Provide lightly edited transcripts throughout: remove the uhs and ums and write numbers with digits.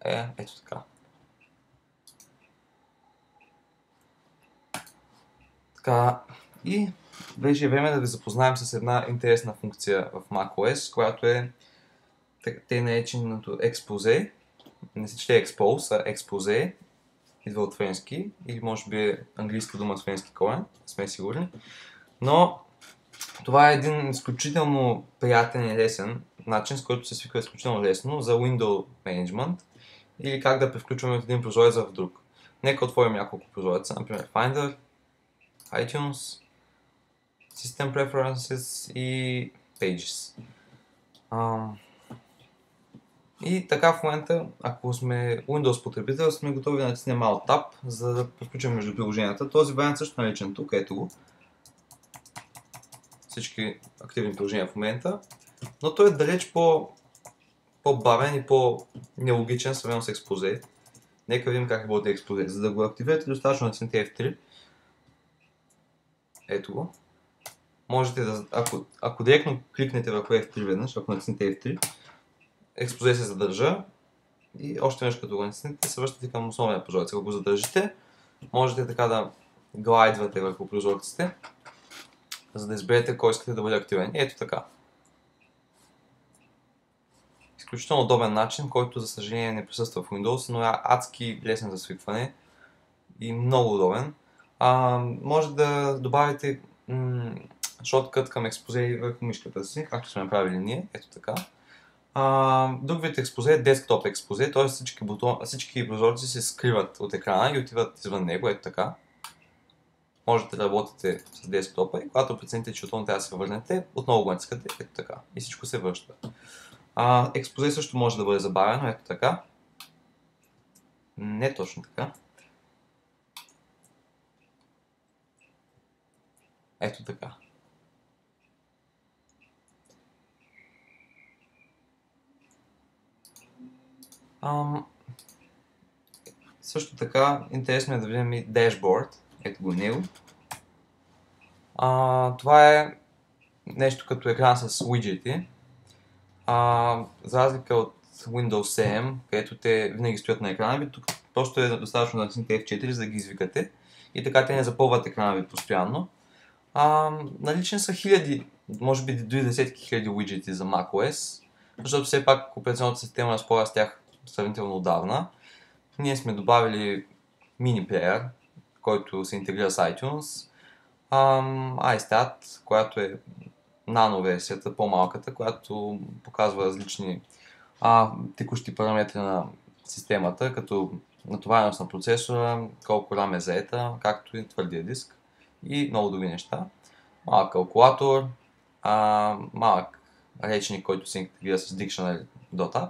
ето така. Така, и вече време да ви запознаем с една интересна функция в macOS, която е тъй нареченото Expose. Не се чете Expose, а Expose. Идва от френски, или може би е английска дума с френски корен, не сме сигурни. Но това е един изключително приятен и лесен начин, с който се свиква изключително лесно за Window Management или как да превключваме от един прозорец в друг. Нека отворим няколко прозореца, например Finder, iTunes, System Preferences и Pages. И така в момента, ако сме Windows потребител, сме готови да натиснем Alt Tab, за да превключим между приложенията. Този вариант също е наличен тук, ето го. Всички активни приложения в момента, но той е далеч по-бавен и по-нелогичен сравнено с Expose. Нека видим как работи Expose. За да го активирате, достатъчно натиснете F3. Ето го. Можете да, ако директно кликнете върху F3 веднъж, ако натиснете F3, Expose се задържа и още веднъж като го натиснете, се връщате към основния прозорец. Ако го задържите, можете така да глайдвате върху прозорците, за да изберете кой искате да бъде активен. Ето така. Изключително удобен начин, който за съжаление не присъства в Windows, но е адски лесен за свикване и много удобен. Може да добавите шорткът към Expose върху мишката си, както сме направили ние, ето така. Друг вид Expose е Desktop Expose, т.е. всички прозорци се скриват от екрана и отиват извън него, ето така. Можете да работите с десктопа и когато прецените, че отново трябва да се върнете, отново го натискате, ето така. И всичко се връща. Expose също може да бъде забавено, ето така. Не точно така. Ето така. Също така, интересно е да видим и Dashboard. Ето го него. Това е нещо като екран с уиджети. За разлика от Windows 7, където те винаги стоят на екрана ви, тук просто е достатъчно да натиснете F4, за да ги извикате и така те не запълват екрана ви постоянно. Налични са хиляди, може би дори десетки хиляди уиджети за macOS, защото все пак операционната система разполага с тях сравнително отдавна. Ние сме добавили мини плеер, който се интегрира с iTunes, iStat, която е нано версията, по-малката, която показва различни текущи параметри на системата, като натовареност на процесора, колко RAM е заета, както и твърдия диск и много други неща. Малък калкулатор, малък речник, който се интегрира с Dictionary.app,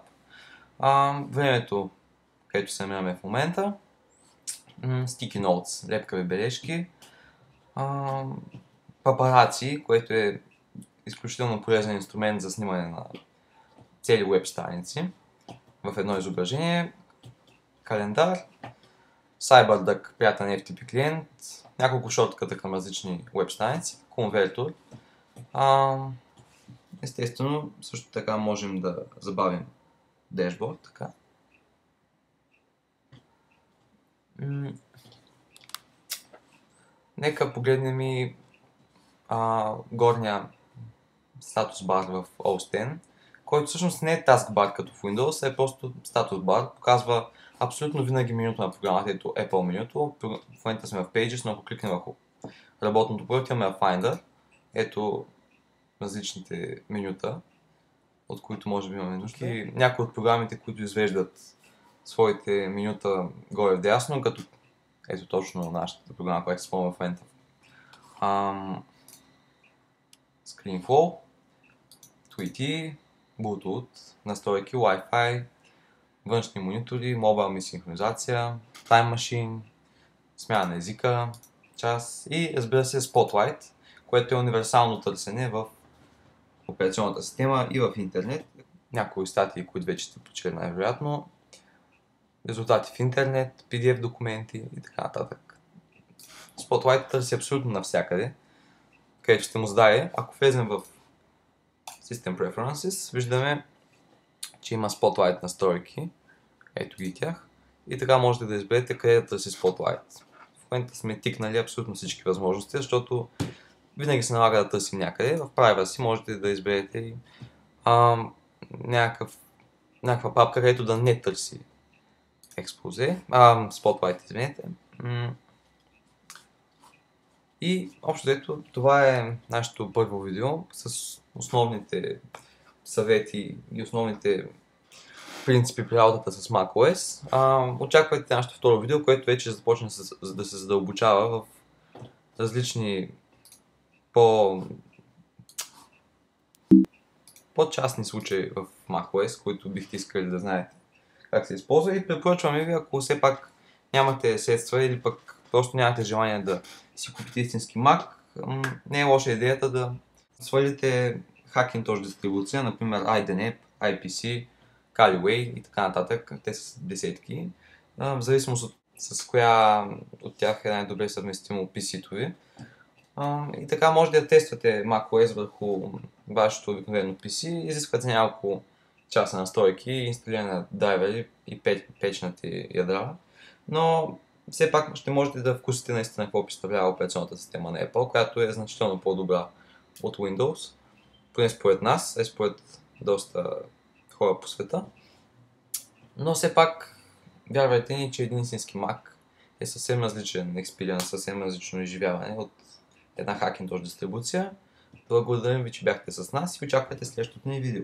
времето, където се намираме в момента, Sticky Notes, лепкави бележки, папараци, което е изключително полезен инструмент за снимане на цели веб страници в едно изображение, календар, CyberDuck, приятен FTP клиент, няколко шортката към различни веб страници, конвертор. Естествено, също така можем да забавим дешборд, така. Нека погледнем и горния статус бар в OS X, който всъщност не е taskbar като в Windows, е просто статус бар. Показва абсолютно винаги менюто на програмата, ето Apple менюто. В момента сме в Pages, но ако кликнем върху работното поле, отиваме в Finder. Ето различните менюта, от които може би имаме нужда. И някои от програмите, които извеждат своите менюта горе в дясно, като ето точно нашата програма, която се спомня в момента. ScreenFlow, Tweety, Bluetooth, настройки, Wi-Fi, външни монитори, мобилна синхронизация, Time Machine, смяна на езика, час и разбира се Spotlight, което е универсално търсене в операционната система и в интернет. Някои статии, които вече сте прочели най-вероятно, резултати в интернет, PDF документи и така нататък. Spotlight търси абсолютно навсякъде, където ще му зададе. Ако влезем в System Preferences, виждаме, че има Spotlight настройки. Ето ги тях. И така можете да изберете къде да търси Spotlight. В момента сме тикнали абсолютно всички възможности, защото винаги се налага да търсим някъде. В Privacy можете да изберете и някаква папка, където да не търси Spotlight, извинете. И общо взето това е нашето първо видео с основните съвети и основните принципи при работата с macOS. Очаквайте нашето второ видео, което вече започне да се задълбочава в различни по-частни случаи в macOS, които бихте искали да знаете как се използва, и препоръчваме ви, ако все пак нямате средства или пък просто нямате желание да си купите истински Mac, не е лоша идеята да свалите Hackintosh дистрибуция, например IDNAP, IPC, Caliway и така нататък. Те са десетки. В зависимост с коя от тях е най-добре съвместимо PC-то ви. И така може да тествате macOS върху вашето обикновено PC. Изисквате няколко часа настройки, инсталиране на драйвери и печнати ядра. Но все пак ще можете да вкусите наистина какво представлява операционната система на Apple, която е значително по-добра от Windows. Поне според нас, според доста хора по света. Но все пак, вярвайте ни, че един истински Mac е съвсем различен експириенс, съвсем различно изживяване от една Hackintosh дистрибуция. Благодарим ви, че бяхте с нас и очаквайте следващото ни видео.